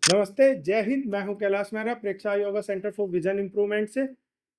नमस्ते, जय हिंद। मैं हूं Kailash Mehra, Preksha yoga centre for vision improvement से।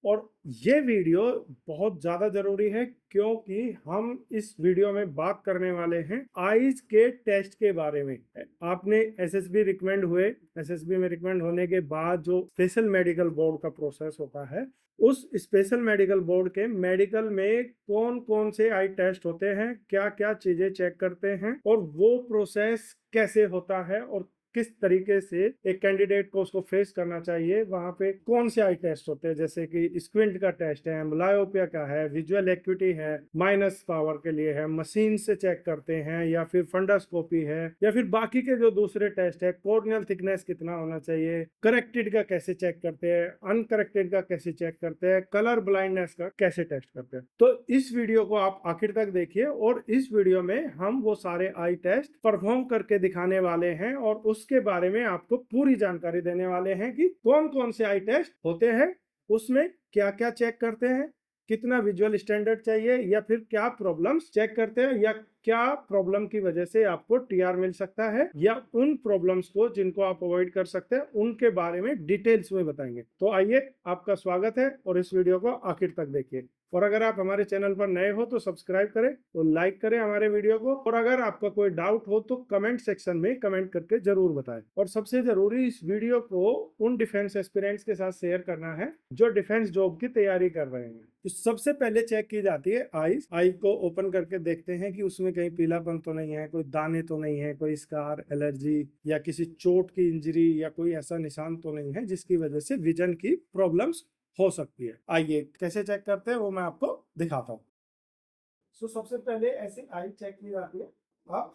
और ये वीडियो बहुत ज़्यादा ज़रूरी है क्योंकि हम इस वीडियो में बात करने वाले हैं आईज के टेस्ट के बारे में। आपने एसएसबी रिकमेंड हुए, एसएसबी में रिकमेंड होने के बाद जो स्पेशल मेडिकल बोर्ड का प्रोसेस होता है, उस स्पेशल मेडिकल बोर्ड के मेडिकल में कौन कौन से आई टेस्ट होते हैं, क्या क्या चीज़ें चेक करते हैं और वो प्रोसेस कैसे होता है और किस तरीके से एक कैंडिडेट को उसको फेस करना चाहिए। वहां पे कौन से आई टेस्ट होते हैं, जैसे कि स्क्विंट का टेस्ट है, एम्बलायोपिया का है, विजुअल एक्यूटी है, माइनस पावर के लिए है, मशीन से चेक करते हैं, या फिर फंडास्कोपी है, या फिर बाकी के जो दूसरे टेस्ट है, कॉर्नियल थिकनेस कितना होना चाहिए, करेक्टेड का कैसे चेक करते हैं, अनकरेक्टेड का कैसे चेक करते हैं, कलर ब्लाइंडनेस का कैसे टेस्ट करते हैं। तो इस वीडियो को आप आखिर तक देखिए और इस वीडियो में हम वो सारे आई टेस्ट परफॉर्म करके दिखाने वाले हैं और उसके बारे में आपको पूरी जानकारी देने वाले हैं कि कौन कौन से आई टेस्ट होते हैं, उसमें क्या क्या चेक करते हैं, कितना विजुअल स्टैंडर्ड चाहिए, या फिर क्या प्रॉब्लम्स चेक करते हैं, या क्या प्रॉब्लम की वजह से आपको टीआर मिल सकता है, या उन प्रॉब्लम्स को जिनको आप अवॉइड कर सकते हैं उनके बारे में डिटेल्स में बताएंगे। तो आइए, आपका स्वागत है और इस वीडियो को आखिर तक देखिए। और अगर आप हमारे चैनल पर नए हो तो सब्सक्राइब करें और लाइक करें हमारे वीडियो को। और अगर आपका कोई डाउट हो तो कमेंट सेक्शन में कमेंट करके जरूर बताएं। और सबसे जरूरी, इस वीडियो को उन डिफेंस एस्पिरेंट्स के साथ शेयर करना है जो डिफेंस जॉब की तैयारी कर रहे हैं। तो सबसे पहले चेक की जाती है आई को ओपन करके देखते हैं कि उसमें कहीं पीलापन तो नहीं है, कोई दाने तो नहीं है, कोई स्कार, एलर्जी या किसी चोट की इंजरी या कोई ऐसा निशान तो नहीं है जिसकी वजह से विजन की प्रॉब्लम्स हो सकती है। आइए कैसे चेक करते हैं वो मैं आपको दिखाता हूँ। सबसे पहले ऐसे आई चेक की जाती है, अप,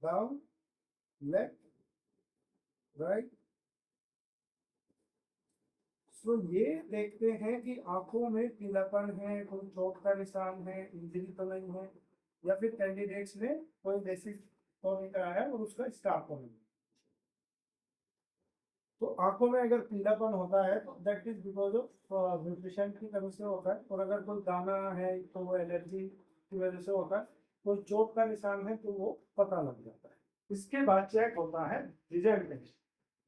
डाउन, लेफ्ट, राइट। ये देखते हैं कि आंखों में पीलापन है, कोई चोट का निशान है, इंजरी तो नहीं है, या फिर कैंडिडेट्स ने कोई बेसिक तो नहीं कराया और उसका स्टाफ तो नहीं। तो आंखों में अगर पीलापन होता है तो that is because of nutrition की कमी से होता है। और अगर कोई दाना है तो वो एलर्जी की वजह से होता है। कोई चोट का निशान है तो वो पता लग जाता है। इसके बाद चेक होता है विजुअल टेस्ट।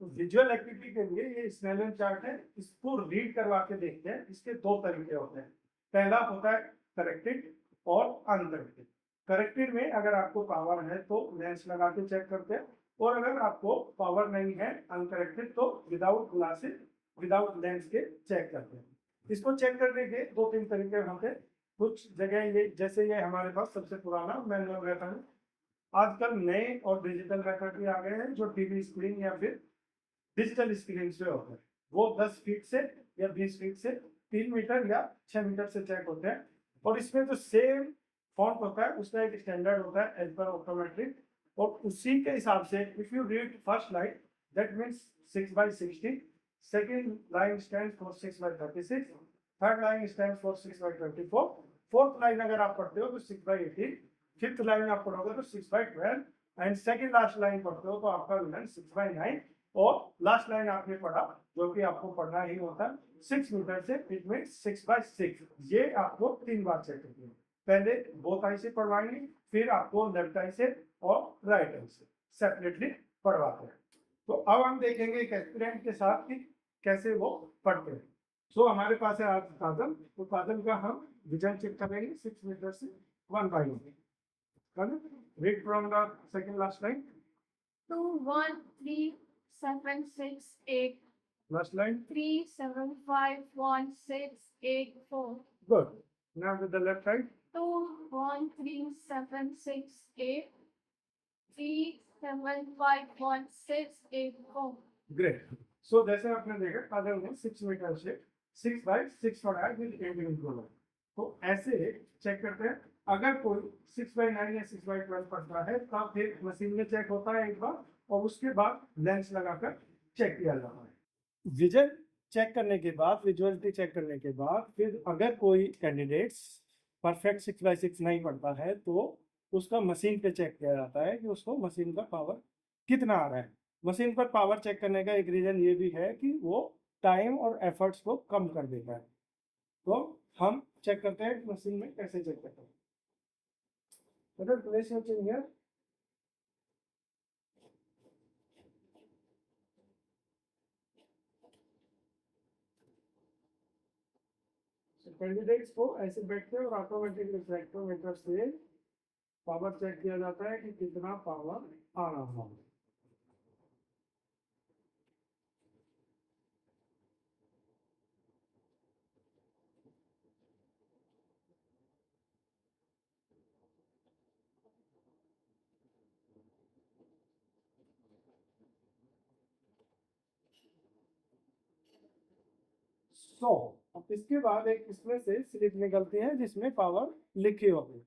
तो विजुअल एक्टिविटी के लिए ये स्नेलन चार्ट है, इसको रीड करवा के देखते हैं। इसके दो तरीके होते हैं। पहला होता है करेक्टेड और अनकरेक्टेड। करेक्टेड में अगर आपको पावर है तो लेंस लगा के चेक करते हैं, और अगर आपको पावर नहीं है, अनकरेक्टेड, तो विदाउट ग्लासेस, विदाउट लेंस के चेक करते हैं। इसको चेक करने के दो तीन तरीके होते हैं। कुछ जगह ये, जैसे ये हमारे पास सबसे पुराना मैनुअल रहता है। आजकल नए और डिजिटल मेथड भी आ गए हैं जो टीवी स्क्रीन या फिर डिजिटल स्क्रीन से होते हैं। वो 10 फीट से या 20 फीट से 3 मीटर या 6 मीटर से चेक होते हैं। और इसमें जो सेम फॉन्ट होता है उसका एक स्टैंडर्ड होता है एज पर ऑप्टोमेट्रिक। और उसी के हिसाब से if you read first line, that means 6/60, second line stand for 6/36, third line stand for 6/24, fourth line अगर आप पढ़ते हो तो 6/18, फिफ्थ लाइन आप पढ़ोगे तो 6/12, एंड सेकेंड लास्ट लाइन पढ़ते हो तो आपका विलन 6/9। और लास्ट लाइन आपने पढ़ा, जो कि आपको पढ़ना ही होता है, 6 मीटर से इट मीन 6/6। ये आपको 3 बार चेक करनी है। पहले बोथ आई से पढ़वाएंगे, फिर आपको लेफ्ट आई से और राइट आई से सेपरेटली पढ़वाते हैं। तो अब हम देखेंगे एक एस्पिरेंट के साथ कि कैसे वो पढ़ते हैं। हमारे पास है आज काजल। तो काजल का हम विजन चेक करेंगे 6 मीटर से 1/1। Read from the second last line. 2, 1, 3, 7, 6, 8. Last line. 3, 7, 5, 1, 6, 8, 4. Good. Now with the left side. 2, 1, 3, 7, 6, 8. 3, 7, 5, 1, 6, 8, 4. Great. जैसे आपने देखा काजल ने 6 मीटर से 6/6 पढ़ा है विद इंडिविजुअल। तो ऐसे चेक करते हैं। अगर कोई 6/9 या 6/12 पढ़ता है तब फिर मशीन में चेक होता है एक बार, और उसके बाद लेंस लगाकर चेक किया जाता है। विजन चेक करने के बाद, विजुअलिटी चेक करने के बाद, फिर अगर कोई कैंडिडेट्स परफेक्ट 6/6 नहीं पढ़ता है तो उसका मशीन पे चेक किया जाता है कि उसको मशीन का पावर कितना आ रहा है। मशीन पर पावर चेक करने का एक रीजन ये भी है कि वो टाइम और एफर्ट्स को कम कर देता है। तो हम चेक करते हैं मशीन में कैसे चेक करते हैं। Place your chain here. Candidates को ऐसे बैठते हैं और ऑटोमेटिक रिफ्रैक्टोमीटर से पावर चेक किया जाता है कि कितना पावर आ रहा है। अब इसके बाद एक इसमें से स्लिप निकलती है जिसमें पावर लिखी होगी।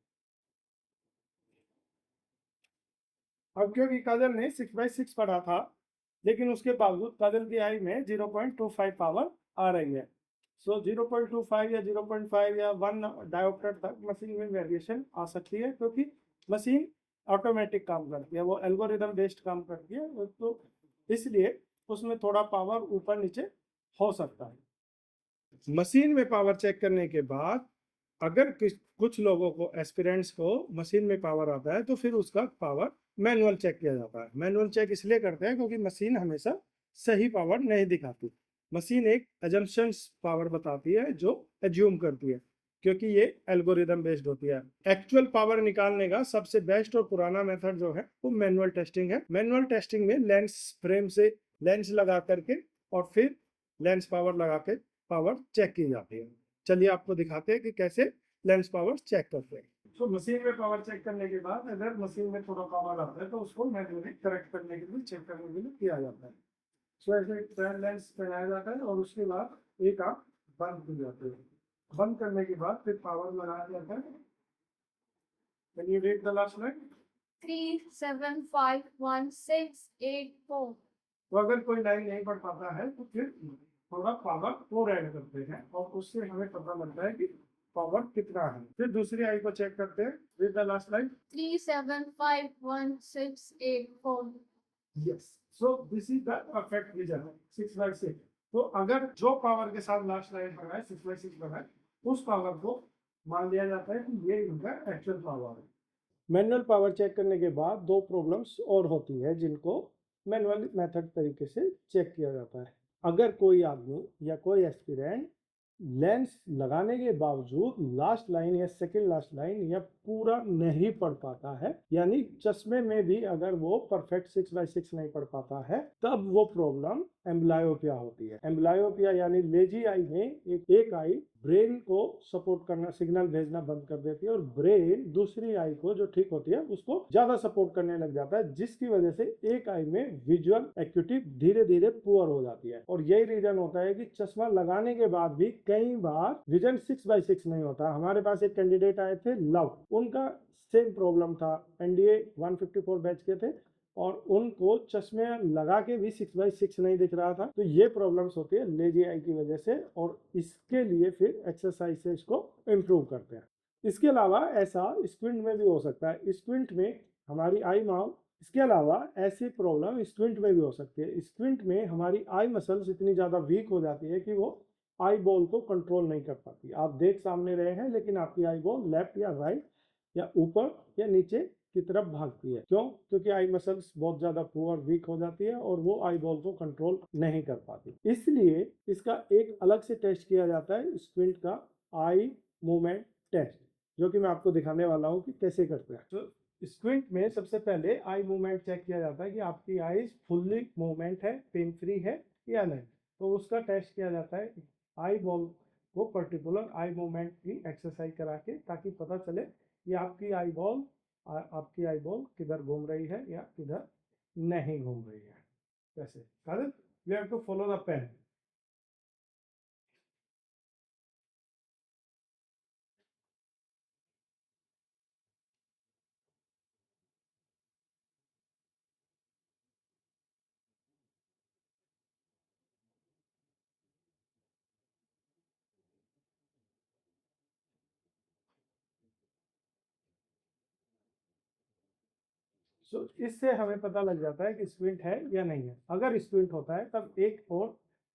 अब क्योंकि काजल ने 6/6 पढ़ा था, लेकिन उसके बावजूद काजल की आई में 0.25 पावर आ रही है। 0.25 या 0.5 या 1 डायोप्टर तक मशीन में वेरिएशन आ सकती है, क्योंकि मशीन ऑटोमेटिक काम करती है, वो एल्गोरिदम बेस्ड काम करती है, तो इसलिए उसमें थोड़ा पावर ऊपर नीचे हो सकता है। मशीन में पावर चेक करने के बाद अगर कुछ लोगों को एस्पिरेंट्स को मशीन में पावर आता है तो फिर उसका पावर मैनुअल चेक किया जाता है। मैनुअल चेक इसलिए करते हैं क्योंकि मशीन हमेशा सही पावर नहीं दिखाती। मशीन एक एजम्पशंस पावर बताती है जो एज्यूम करती है, क्योंकि ये एल्गोरिदम बेस्ड होती है। एक्चुअल पावर निकालने का सबसे बेस्ट और पुराना मेथड जो है वो मैनुअल टेस्टिंग है। मैनुअल टेस्टिंग में लेंस फ्रेम से लेंस लगा करके और फिर लेंस पावर लगा के पावर चेक की जाती है। चलिए आपको दिखाते हैं कि कैसे लेंस पावर चेक करते हैं। तो मशीन में पावर चेक करने के बाद अगर मशीन में थोड़ा पावर आता है तो उसको मैन्युअली करेक्ट करने के लिए, चेक करने के लिए किया जाता है। सो ऐसे ट्रायल लेंस पहनाया जाता है और उसके बाद एक आंख बंद की जाती है। बंद करने के बाद फिर पावर लगाया जाता है। Can you read the last line? 3, 7, 5, 1, 6, 8, 4. तो अगर कोई लाइन नहीं पढ़ पाता है तो फिर थोड़ा पावर और ऐड करते हैं और उससे हमें पता लगता है कि पावर कितना है। फिर दूसरी आई को चेक करते हैं। With the last line 3, 7, 5, 1, 6, 8, 4. Yes, so this is the perfect vision 6/6। तो अगर जो पावर के साथ लास्ट लाइन बना है 6/6 बना है, उस पावर को मान लिया जाता है कि ये इनका एक्चुअल पावर है। मैनुअल पावर चेक करने के बाद दो प्रॉब्लम्स और होती है जिनको मैनुअल मेथड तरीके से चेक किया जाता है। अगर कोई आदमी या कोई एस्पिरेंट लेंस लगाने के बावजूद लास्ट लाइन या सेकंड लास्ट लाइन या पूरा नहीं पढ़ पाता है, यानी चश्मे में भी अगर वो परफेक्ट 6/6 नहीं पढ़ पाता है, तब वो प्रॉब्लम एम्ब्लायोपिया होती है। एम्ब्लायोपिया यानी लेजी आई में एक आई ब्रेन को सपोर्ट करना, सिग्नल भेजना बंद कर देती है और ब्रेन दूसरी आई को जो ठीक होती है उसको ज्यादा सपोर्ट करने लग जाता है, जिसकी वजह से एक आई में विजुअल एक्यूटी धीरे धीरे पुअर हो जाती है। और यही रीजन होता है कि चश्मा लगाने के बाद भी कई बार विजन 6/6 नहीं होता। हमारे पास एक कैंडिडेट आए थे लव, उनका सेम प्रॉब्लम था, एनडीए 154 बैच के थे और उनको चश्मे लगा के भी 6/6 नहीं दिख रहा था। तो ये प्रॉब्लम्स होती है लेजी आई की वजह से और इसके लिए फिर एक्सरसाइज से इसको इम्प्रूव करते हैं। इसके अलावा ऐसा स्क्विंट में भी हो सकता है। स्क्विंट में हमारी आई माउथ, इसके अलावा ऐसी प्रॉब्लम स्क्विंट में भी हो सकती है। स्क्विंट में हमारी आई मसल्स इतनी ज़्यादा वीक हो जाती है कि वो आई बॉल को कंट्रोल नहीं कर पाती। आप देख सामने रहे हैं लेकिन आपकी आई बॉल लेफ्ट या राइट या ऊपर या नीचे की तरफ भागती है। क्यों? क्योंकि आई मसल्स बहुत ज्यादा पुअर वीक हो जाती है और वो आई बॉल को कंट्रोल नहीं कर पाती। इसलिए इसका एक अलग से टेस्ट किया जाता है, स्क्विंट का आई मूवमेंट टेस्ट, जो कि मैं आपको दिखाने वाला हूँ कि कैसे करते हैं। तो स्क्विंट में सबसे पहले आई मूवमेंट चेक किया जाता है कि आपकी आईज फुल्ली मूवमेंट है, पेन फ्री है या नहीं। तो उसका टेस्ट किया जाता है आई बॉल को पर्टिकुलर आई मूवमेंट की एक्सरसाइज करा के, ताकि पता चले कि आपकी आई बॉल किधर घूम रही है या किधर नहीं घूम रही है। कैसे? We have to follow the pen. इससे हमें पता लग जाता है कि स्क्विंट है या नहीं है। अगर स्क्विंट होता है तब एक और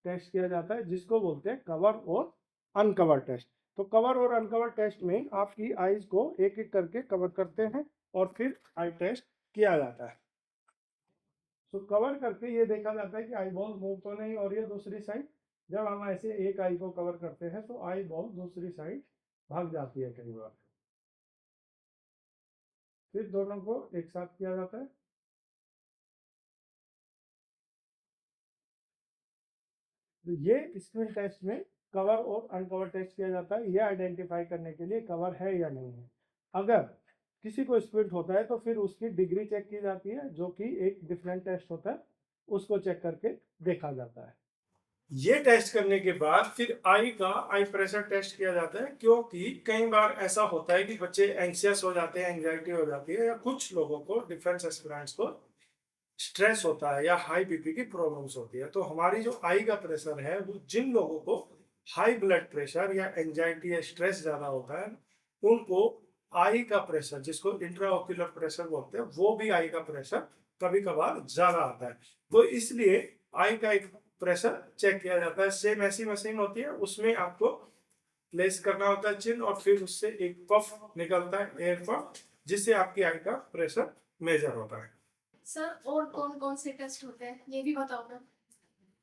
टेस्ट किया जाता है जिसको बोलते हैं कवर और अनकवर टेस्ट। तो कवर और अनकवर टेस्ट में आपकी आईज को एक एक करके कवर करते हैं और फिर आई टेस्ट किया जाता है। कवर करके ये देखा जाता है कि आई बॉल मूव तो नहीं हो रही है दूसरी साइड। जब हम ऐसे एक आई को कवर करते हैं तो आई बहुत दूसरी साइड भाग जाती है कई बार। फिर दोनों को एक साथ किया जाता है। तो ये स्क्रीन टेस्ट में कवर और अनकवर टेस्ट किया जाता है, ये आइडेंटिफाई करने के लिए कवर है या नहीं है। अगर किसी को स्प्लिट होता है तो फिर उसकी डिग्री चेक की जाती है, जो कि एक डिफरेंट टेस्ट होता है, उसको चेक करके देखा जाता है। ये टेस्ट करने के बाद फिर आई का आई प्रेशर टेस्ट किया जाता है, क्योंकि कई बार ऐसा होता है कि बच्चे एंग्जियस हो जाते हैं, एंग्जाइटी हो जाती है, या कुछ लोगों को डिफेंस एस्पिरेंट्स को स्ट्रेस होता है या हाई बीपी की प्रॉब्लम्स होती है। तो हमारी जो आई का प्रेशर है वो जिन लोगों को हाई ब्लड प्रेशर या एंजाइटी या स्ट्रेस ज्यादा होता है उनको आई का प्रेशर, जिसको इंट्राओक्यूलर प्रेशर बोलते हैं, वो भी आई का प्रेशर कभी कभार ज्यादा आता है। तो इसलिए आई का एक प्रेशर चेक किया जाता है। सेम ऐसी मशीन होती है, उसमें आपको प्लेस करना होता है चिन, और फिर उससे एक पफ निकलता है, एयर पफ, जिससे आपकी आई का प्रेशर मेजर होता है। सर और कौन कौन से टेस्ट होते हैं ये भी बताओ ना।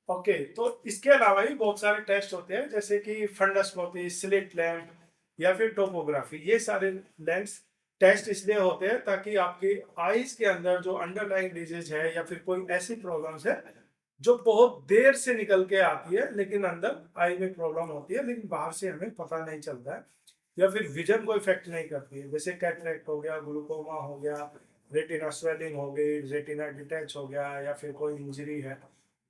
ओके, तो इसके अलावा भी बहुत सारे टेस्ट होते हैं, जैसे कि फंडोस्कोपी, स्लिट लैम्प या फिर टोपोग्राफी। ये सारे लेंस टेस्ट इसलिए होते हैं ताकि आपकी आईज के अंदर जो अंडरलाइंग डिजीज है या फिर कोई ऐसी प्रॉब्लम्स है जो बहुत देर से निकल के आती है, लेकिन अंदर आई में प्रॉब्लम होती है लेकिन बाहर से हमें पता नहीं चलता है, या फिर विजन को इफेक्ट नहीं करती है, जैसे कैटरेक्ट हो गया, ग्लूकोमा हो गया, रेटिना स्वेलिंग हो गई, रेटिना डिटैच हो गया, या फिर कोई इंजरी है।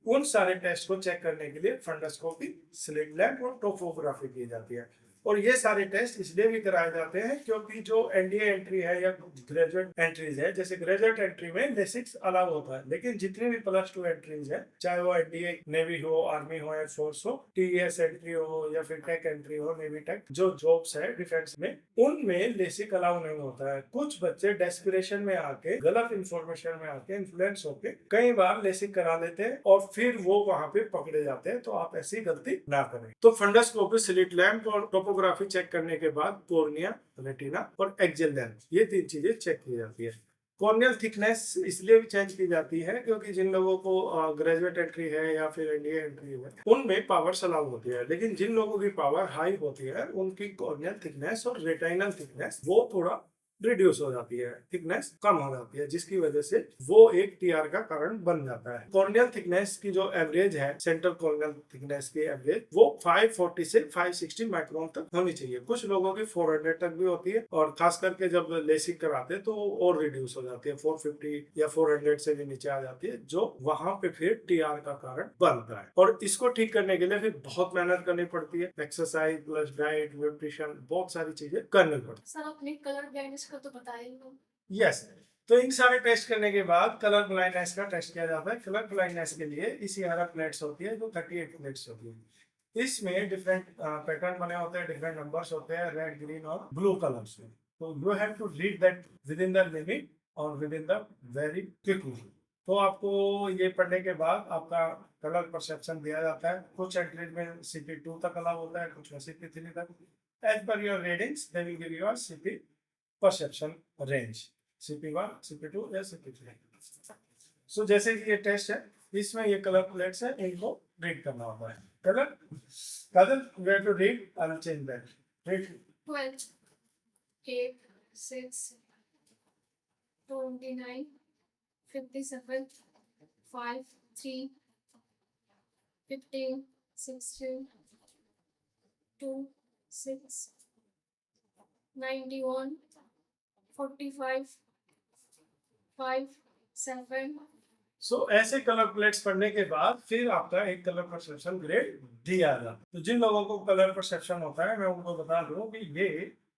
उन सारे टेस्ट को चेक करने के लिए फंडोस्कोपी, स्लिट लैम्प और टोपोग्राफी की जाती है। और ये सारे टेस्ट इसलिए भी कराए जाते हैं क्योंकि जो एनडीए एंट्री है या ग्रेजुएट एंट्रीज है, जैसे ग्रेजुएट एंट्री में लेसिक्स अलाउ होता है, लेकिन जितनी भी +2 एंट्रीज है, चाहे वो एनडीए नेवी हो, आर्मी हो, एयरफोर्स हो, टीएस एंट्री हो या फिर टेक एंट्री हो, नेवी टेक, जो जॉब्स है डिफेंस में, उनमें लेसिक अलाउ नहीं होता है। कुछ बच्चे डेस्पिरेशन में आके, गलत इंफॉर्मेशन में आके, इन्फ्लुएंस होके कई बार लेसिक करा लेते हैं और फिर वो वहां पे पकड़े जाते हैं। तो आप ऐसी गलती ना करें। तो फंडोस्कोपी, स्लिट लैम्प और टोपोग्राफी चेक करने के बाद कॉर्निया, रेटिना और एक्सियल लेंस, ये 3 चीजें चेक की जाती है। कॉर्नियल थिकनेस इसलिए भी चेंज की जाती है क्योंकि जिन लोगों को ग्रेजुएट एंट्री है या फिर एनडीए एंट्री है, उनमें पावर अलाउ होती है, लेकिन जिन लोगों की पावर हाई होती है उनकी कॉर्नियल थिकनेस और रेटिनल थिकनेस वो थोड़ा रिड्यूस हो जाती है, थिकनेस कम हो जाती है, जिसकी वजह से वो एक टीआर का कारण बन जाता है। कॉर्नियल थिकनेस की जो एवरेज है, सेंट्रल कॉर्नियल थिकनेस की एवरेज, वो 540 से 560 माइक्रोन तक होनी चाहिए। कुछ लोगों की 400 तक भी होती है, और खास करके जब लेसिक कराते हैं तो और रिड्यूस हो जाती है, 450 या 400 से भी नीचे आ जाती है, जो वहां पे फिर टीआर का कारण बनता है। और इसको ठीक करने के लिए फिर बहुत मेहनत करनी पड़ती है, एक्सरसाइज प्लस डाइट, न्यूट्रिशन, बहुत सारी चीजें करनी पड़ती है। सर आपने कलर ब्लाइंडनेस का तो बताया ही नहीं। यस, तो इन सारे टेस्ट करने के बाद कलर ब्लाइंडनेस का टेस्ट किया जाता है। कलर ब्लाइंडनेस के लिए इसिहारा प्लेट्स होती है, जो 38 प्लेट्स होती है। इसमें डिफरेंट पैटर्न बने होते हैं, डिफरेंट नंबर्स होते हैं, रेड, ग्रीन और ब्लू कलर्स में। तो you have to read that within the limit और within the very quickly. तो आपको ये पढ़ने के बाद आपका कलर परसेप्शन दिया जाता है। कुछ एंट्रीज में CP2 तक अलाउ होता है, कुछ में CP3 तक। As per your readings they will give you a CP perception range, CP1, CP2 या CP3। सो जैसे कि ये टेस्ट है, इसमें ये कलर प्लेट्स है, इनको रीड करना होता है। Colour way to read, I will change that. Read 12, 8, 6, 29, 57, 5, 3, 15, 16, 2, 6, 91, 45, 5, 7। सो ऐसे कलर प्लेट्स पढ़ने के बाद फिर आपका एक कलर परसेप्शन ग्रेड दिया जाता है। तो जिन लोगों को कलर परसेप्शन होता है, मैं उनको बता दूं कि ये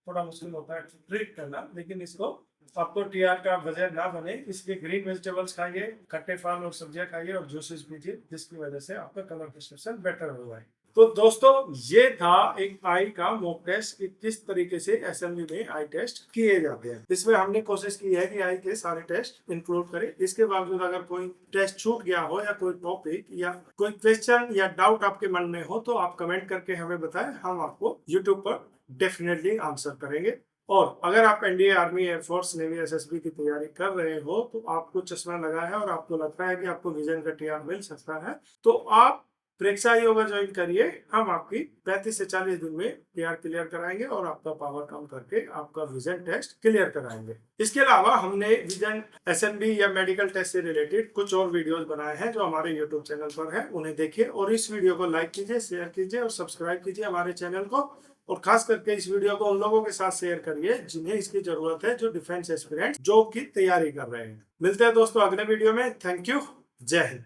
थोड़ा मुश्किल होता है ट्रीट करना, लेकिन इसको आपको टीआर का वजह ना बने इसलिए ग्रीन वेजिटेबल्स खाइए, खट्टे फल और सब्जियां खाइए और जूसेस पीजिए, जिसकी वजह से आपका कलर परसेप्शन बेटर होगा। तो दोस्तों, ये था एक आई का मॉक टेस्ट कि किस तरीके से असेंबली में आई टेस्ट किए जाते हैं। इसमें हमने कोशिश की है कि आई के सारे टेस्ट इंक्लूड करें। इसके बावजूद अगर कोई टेस्ट छूट गया हो या कोई टॉपिक या कोई क्वेश्चन या डाउट आपके मन में हो तो आप कमेंट करके हमें बताएं, हम आपको यूट्यूब पर डेफिनेटली आंसर करेंगे। और अगर आप NDA, army, air force, navy, SSB की तैयारी कर रहे हो तो आपको चश्मा लगा है और आपको लगता है कि आपको विजन का टीआर मिल सकता है, तो आप प्रेक्षा योगा ज्वाइन करिए। हम आपकी 35 से 40 दिन में पीआर क्लियर कराएंगे और आपका पावर कम करके आपका विजन टेस्ट क्लियर कराएंगे। इसके अलावा हमने विजन एसएमबी या मेडिकल टेस्ट से रिलेटेड कुछ और वीडियोस बनाए हैं जो हमारे यूट्यूब चैनल पर है, उन्हें देखिए और इस वीडियो को लाइक कीजिए, शेयर कीजिए और सब्सक्राइब कीजिए हमारे चैनल को। और खास करके इस वीडियो को उन लोगों के साथ शेयर करिए जिन्हें इसकी जरूरत है, जो डिफेंस एस्पिरेंट जॉब की तैयारी कर रहे हैं। मिलते हैं दोस्तों अगले वीडियो में। Thank you. जय हिंद।